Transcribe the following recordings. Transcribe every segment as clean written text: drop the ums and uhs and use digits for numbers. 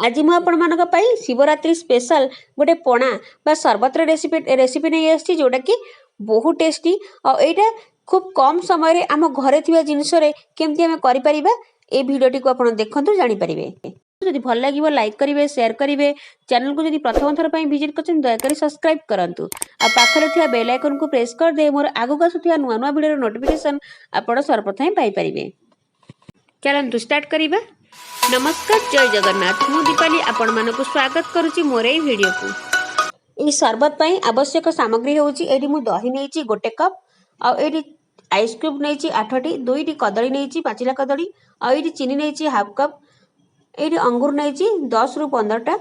आज मु आपण शिवरात्रि स्पेशल गोटे पणा बा सरबतर रेसिपी नहीं आसी जोटा कि बहुत टेस्टी और यहाँ खूब कम समय आम घरे थी जिनस केमती आम कर भिडटी को आप देखु जानीपारे। जदि भल लगे लाइक करेंगे शेयर करेंगे चैनल को जदि प्रथम थर पर विजिट कर दयाकोरी सब्सक्राइब करूँ आ पाखरे थी बेल आइकन को प्रेस कर दे मोर आगक आसुवा नुआ नुआ भिडियो नोटिफिकेशन आप सर्वप्रथम पाइपर। चलतु स्टार्ट करिबा। नमस्कार जय जगन्नाथ मु दीपाली आपण मानक स्वागत करुच्ची मोर ए वीडियो को। ई शरबत पई आवश्यक सामग्री होउची एडी मु दही नेची गोटे कप आ एडी आइस क्यूब नेची 8टी 2टी कदली नेची पाचिला कदली आ एडी चीनी नेची हाफ कप एडी अंगूर नेची 10 रु 15टा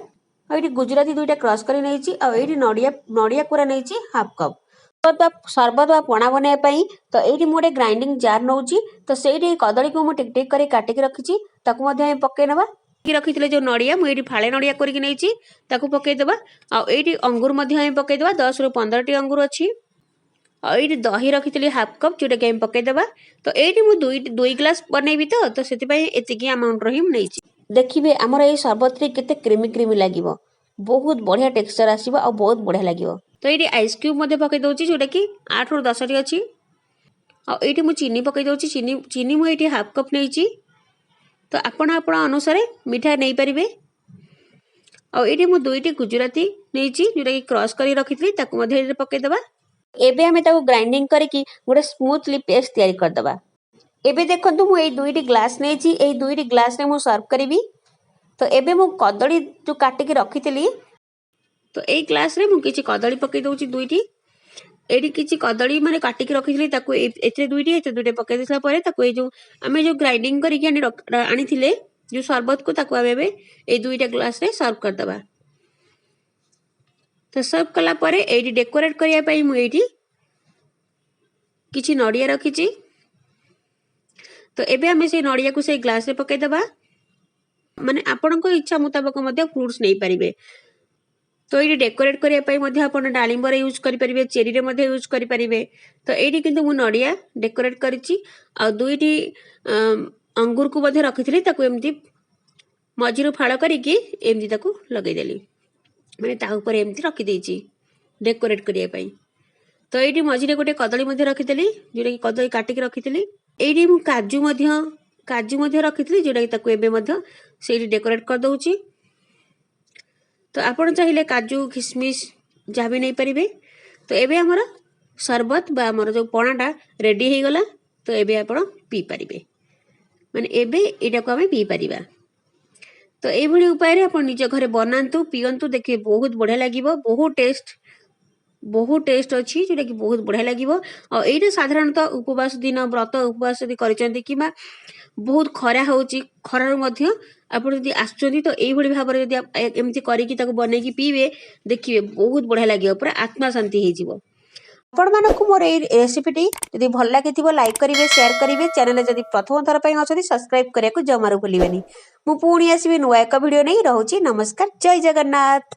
आ एडी गुजराती 2टा क्रश करी नेची आ एडी नडिया कोरा नेची हाफ कप। शरबत बा पणा बनवाई तो ये मोटे ग्राइंडिंग जार नौ तो से कदली को टिक टिक कर काटिक रखी पकई नवा रखी जो नड़िया मुझे फाड़े नड़िया करके पकईदे आईटी अंगूर पकईदे 10 रु 15टी अंगूर अच्छी ये दही रखी हाफ कप जोटा कि पकईदे तो ये मुझे 2 ग्लास बनईबी तो से अमाउंट रही नहीं देखिए आमर ये शरबत केते क्रीमी क्रीमी लगे बहुत बढ़िया टेक्सचर आसो और बहुत बढ़िया लगे। तो ये आइस क्यूब पकई दूसरी जोटा कि 8 रु 10टी अच्छी आईटी मुझे चीनी पकई दूसरी चीनी मुझे हाफ कप नहीं तो आपण अनुसार मिठा नहीं पारे आईटी मुझे 2टी गुजराती नहीं जोटा कि क्रश कर रखी पकईदे एबे आमे ताको ग्राइंडिंग करके गोटे स्मूथली पेस्ट तैयारी करदबा। एबे देखंतु मु ए 2टी ग्लास नेची ए 2टी ग्लास ने मु सर्व करिवि तो एबे मु कदली जो काटिकी रखितली तो ए ग्लास रे मु किछि कदली पकई दउची 2टी एडी किछि कदली माने काटिकी रखितली ताको एते 2टी पकई दिसला परे ताको ए जो आमे जो ग्राइंडिंग करके आनिथिले जो शरबत को ताको आमे ए 2टा ग्लास रे सर्व करदबा। तो सर्व कला परे एडी डेकोरेट करिया पई मु एडी किछि नडिया रखिछि तो एबे आमे से नडिया को से ग्लास रे पकई दबा माने आपन को इच्छा मुताबिक मध्य फ्रूट्स नहीं पारिबे। तो ये डेकोरेट करिया पई मध्य आपन डालिंबर यूज करि परिबे चेरी रे मध्य यूज करि परिबे। तो एडी किंतु मु नडिया डेकोरेट करिछि आ 2टी अंगूर को मध्य रखिथिली ताको एमती मझिरु फाळ करिकि एमती ताको लगै देली माने ता ऊपर एमती रखि देछि डेकोरेट करिया पई। तो एडी मझिरे गोटे कदली मध्य रखिदेली जोटा कि कदली काटिक रखिथिली एडी मु काजू मध्य रखिथिली जोटा कि ताको एबे मध्य सेठी डेकोरेट कर दउछि। तो आपण चाहिए काजू किशमिश जहाँ भी नहीं पारे तो एबे हमर शरबत बा हमर जो पणाटा रेडी हो गला तो एबे आपण पी पारिबे माने एबे एटा को हमें पी पारिबा। तो ये भली उपाय रे आपण निज घरे बनांतु पियंतु देखिए बहुत बढ़िया लागिवो बहुत टेस्ट अच्छी जोटा कि बहुत बढ़िया लगे और ये साधारणतः उपवास दिन व्रत उपवास यदि करिसेंती किबा बहुत खरा होउची खरारु मध्य आपण यदि आसुचंती तो एई भली भाबरे यदि एमती करिकि ताको बनेकी पीबे देखिए बहुत बढ़िया लगे पूरा आत्मा शांति हो जिवो। आपण मानकु मोर ए रेसिपीटी यदि भल लागिथिबो लाइक करिवे शेयर करिवे चैनल जदि प्रथम थर पई अछथि सब्सक्राइब करिया को जमारु भूलिबेनी। मु पुणी आसीबे नुआ एक वीडियो नै रहउची। नमस्कार जय जगन्नाथ।